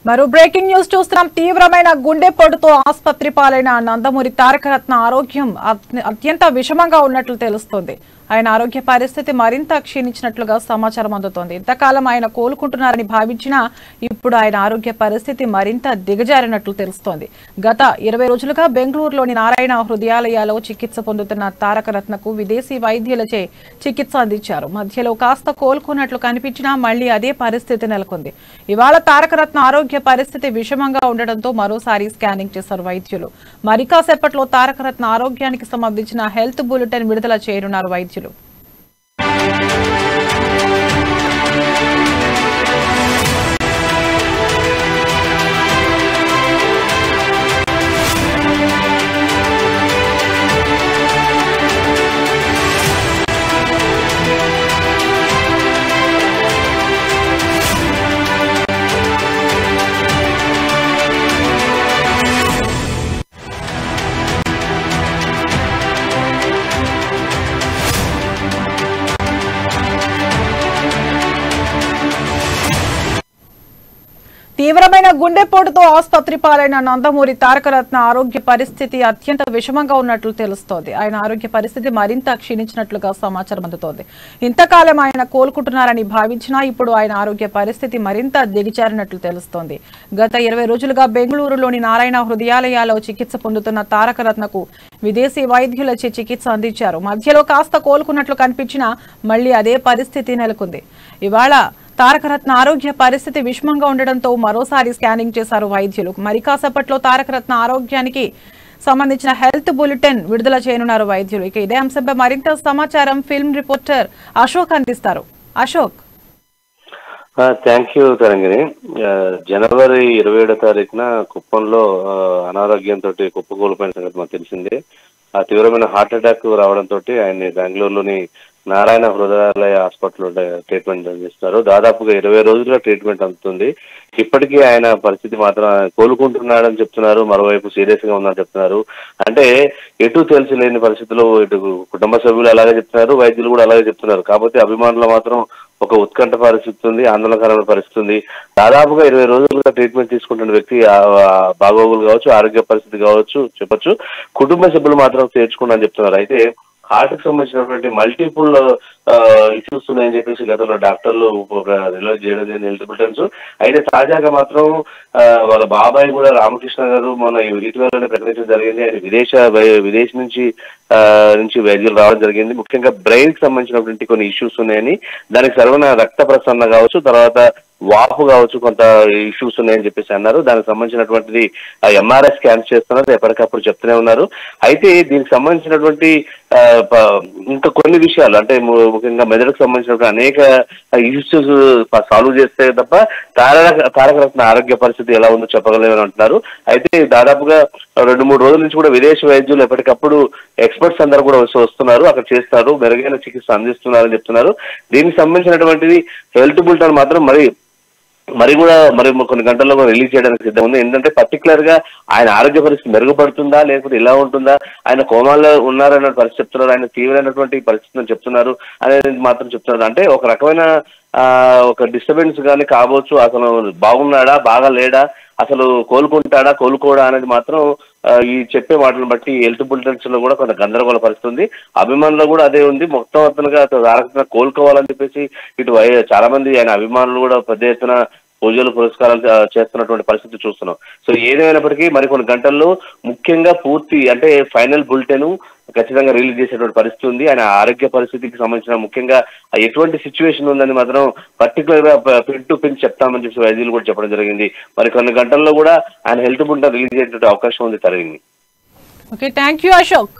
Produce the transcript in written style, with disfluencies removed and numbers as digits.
మరో breaking news చూస్తున్నాం. తీవ్రమైన గుండెపోటుతో ఆసుపత్రి పాలైన నందమూరి తారకరత్న ఆరోగ్యం అత్యంత విషమంగా ఉన్నట్లు తెలుస్తోంది. ఆయన ఆరోగ్య పరిస్థితి మరింత క్షీణించినట్లుగా సమాచారం అందుతోంది. ఇంతకాలం ఆయన కోలుకుంటున్నారని భావించినా ఇప్పుడు ఆయన ఆరోగ్య పరిస్థితి మరింత దిగజారినట్లు తెలుస్తోంది. గత 20 రోజులుగా బెంగళూరులోని నారాయణ హృదయాలయాలో చికిత్స పొందుతున్న తారకరత్నకు విదేశీ వైద్యులచే చికిత్స అందించారు. మధ్యలో కాస్త కోలుకున్నట్లు కనిపించినా మళ్లీ అదే పరిస్థితి నెలకొంది. ఇవాళ తారకరత్న ఆరోగ్య పరిస్థితి విషమంగా ఉండడంతో మరోసారి స్కానింగ్ చేశారు వైద్యులు. మరి కాసేపట్లో తారకరత్న ఆరోగ్యానికి సంబంధించిన హెల్త్ బులెటిన్ విడుదల చేయనున్నారు వైద్యులు. తీవ్రమైన గుండెపోటుతో ఆసుపత్రి పాలైన నందమూరి తారకరత్న ఆరోగ్య పరిస్థితి అత్యంత విషమంగా ఉన్నట్లు తెలుస్తోంది. ఆయన ఆరోగ్య పరిస్థితి మరింత క్షీణించినట్లుగా సమాచారం అందుతోంది. ఇంతకాలం ఆయన కోలుకుంటున్నారని భావించినా ఇప్పుడు ఆయన ఆరోగ్య పరిస్థితి మరింత దిగజారినట్లు తెలుస్తోంది. గత 20 రోజులుగా బెంగళూరులోని నారాయణ హృదయాలయాలో చికిత్స పొందుతున్న తారకరత్నకు విదేశీ వైద్యులచే చికిత్స అందించారు. మధ్యలో కాస్త కోలుకున్నట్లు కనిపించినా మళ్లీ అదే పరిస్థితి నెలకొంది. ఇవాళ తారకరత్న ఆరోగ్య పరిస్థితి విషమంగా ఉండడంతో మరోసారి స్కానింగ్ చేశారు వైద్యులు. మరి కాసేపట్లో తారకరత్న ఆరోగ్యానికి సంబంధించిన హెల్త్ బులెటిన్ విడుదల చేయనున్నారు వైద్యులు. ఇక ఇదే అంశంపై మరింత సమాచారం ఫిల్మ్ రిపోర్టర్ అశోక్ అందిస్తారు. అశోక్. థ్యాంక్ యూ తరంగిణి. జనవరి 27వ తారీఖున కుప్పంలో అనారోగ్యంతో కుప్పకూలిపోయిన సంగతి మాకు తెలిసిందే. ఆ తీవ్రమైన హార్ట్ అటాక్ రావడంతో ఆయన్ని బెంగళూరులోని నారాయణ హృదయాలయ హాస్పిటల్లో ట్రీట్మెంట్ అందిస్తున్నారు. దాదాపుగా 20 రోజులుగా ట్రీట్మెంట్ అందుతుంది. ఇప్పటికీ ఆయన పరిస్థితి మాత్రం కోలుకుంటున్నాడని చెప్తున్నారు, మరోవైపు సీరియస్ గా ఉందని చెప్తున్నారు. అంటే ఎటు తెలిసి లేని పరిస్థితుల్లో ఇటు కుటుంబ సభ్యులు అలాగే చెప్తున్నారు, వైద్యులు కూడా అలాగే చెప్తున్నారు. కాకపోతే అభిమానులు మాత్రం ఒక ఉత్కంఠ పరిస్థితి ఉంది, ఆందోళనకరమైన పరిస్థితి ఉంది. దాదాపుగా 20 రోజులుగా ట్రీట్మెంట్ తీసుకుంటున్న వ్యక్తి బాగోగులు కావచ్చు, ఆరోగ్య పరిస్థితి కావచ్చు చెప్పొచ్చు, కుటుంబ సభ్యులు మాత్రం చేర్చుకున్నారని చెప్తున్నారు. అయితే హార్ట్ కి సంబంధించినటువంటి మల్టిపుల్ ఇష్యూస్ ఉన్నాయని చెప్పేసి గతంలో డాక్టర్లు రిలీజ్ చేయడం జరిగింది హెల్త్ బులెటిన్స్. అయితే తాజాగా మాత్రం వాళ్ళ బాబాయ్ కూడా రామకృష్ణ గారు మొన్న ఇటీవలనే ప్రకటించడం జరిగింది. ఆయన విదేశీ నుంచి వైద్యులు రావడం జరిగింది. ముఖ్యంగా బ్రెయిన్ కి సంబంధించినటువంటి కొన్ని ఇష్యూస్ ఉన్నాయని, దానికి సర్వన రక్త ప్రసరణ కావచ్చు, తర్వాత వాపు కావచ్చు, కొంత ఇష్యూస్ ఉన్నాయని చెప్పేసి అన్నారు. దానికి సంబంధించినటువంటిది ఎంఆర్ఐ స్కాన్స్ చేస్తున్నారు, ఎప్పటికప్పుడు చెప్తూనే ఉన్నారు. అయితే దీనికి సంబంధించినటువంటి ఇంకా కొన్ని విషయాలు అంటే ముఖ్యంగా మెదడుకు సంబంధించినటువంటి అనేక ఇష్యూస్ సాల్వ్ చేస్తే తప్ప తారకరత్న ఆరోగ్య పరిస్థితి ఎలా ఉందో చెప్పగలేమని అంటున్నారు. అయితే దాదాపుగా 2-3 రోజుల నుంచి కూడా విదేశీ వైద్యులు ఎప్పటికప్పుడు ఎక్స్పర్ట్స్ అందరూ కూడా వస్తున్నారు, అక్కడ చేస్తారు, మెరుగైన చికిత్స అందిస్తున్నారని చెప్తున్నారు. దీనికి సంబంధించినటువంటిది హెల్త్ బులెటిన్ మాత్రం మరి కొన్ని గంటల్లో రిలీజ్ చేయడానికి సిద్ధం ఉంది. ఏంటంటే పర్టికులర్ గా ఆయన ఆరోగ్య పరిస్థితి మెరుగుపడుతుందా లేకపోతే ఇలా ఉంటుందా, ఆయన కోమాలో ఉన్నారన్న పరిస్థితి చెప్తున్నారు, ఆయన తీవ్రమైనటువంటి పరిస్థితిని చెప్తున్నారు అనేది మాత్రం చెప్తున్నారు. అంటే ఒక రకమైన ఒక డిస్టర్బెన్స్ కానీ కావచ్చు, అసలు బాగున్నాడా బాగా లేడా, అసలు కోలుకుంటాడా కోలుకోడా అనేది మాత్రం ఈ చెప్పే మాటలను బట్టి హెల్త్ బులెటిన్స్ లో కూడా కొంత గందరగోళ పరిస్థితుంది. అభిమానులు కూడా అదే ఉంది. మొత్తం అతనుగా తారకరత్న కోలుకోవాలని చెప్పేసి ఇటు చాలా మంది ఆయన అభిమానులు కూడా పెద్ద ఎత్తున పూజలు పురస్కారాలు చేస్తున్నటువంటి పరిస్థితి చూస్తున్నాం. సో ఏదేమైనప్పటికీ మరికొన్ని గంటల్లో ముఖ్యంగా పూర్తి అంటే ఫైనల్ బులెటిన్ ఖచ్చితంగా రిలీజ్ చేసేటువంటి పరిస్థితి ఉంది. ఆయన ఆరోగ్య పరిస్థితికి సంబంధించిన ముఖ్యంగా ఎటువంటి సిచ్యువేషన్ ఉందని మాత్రం పర్టికులర్ గా పిన్ టు పిన్ చెప్తామని చెప్పి వైద్యులు కూడా చెప్పడం జరిగింది. మరి కొన్ని గంటల్లో కూడా ఆయన హెల్త్ బులెటిన్ రిలీజ్ చేసేటువంటి అవకాశం ఉంది తరగింది. Okay, thank you Ashok.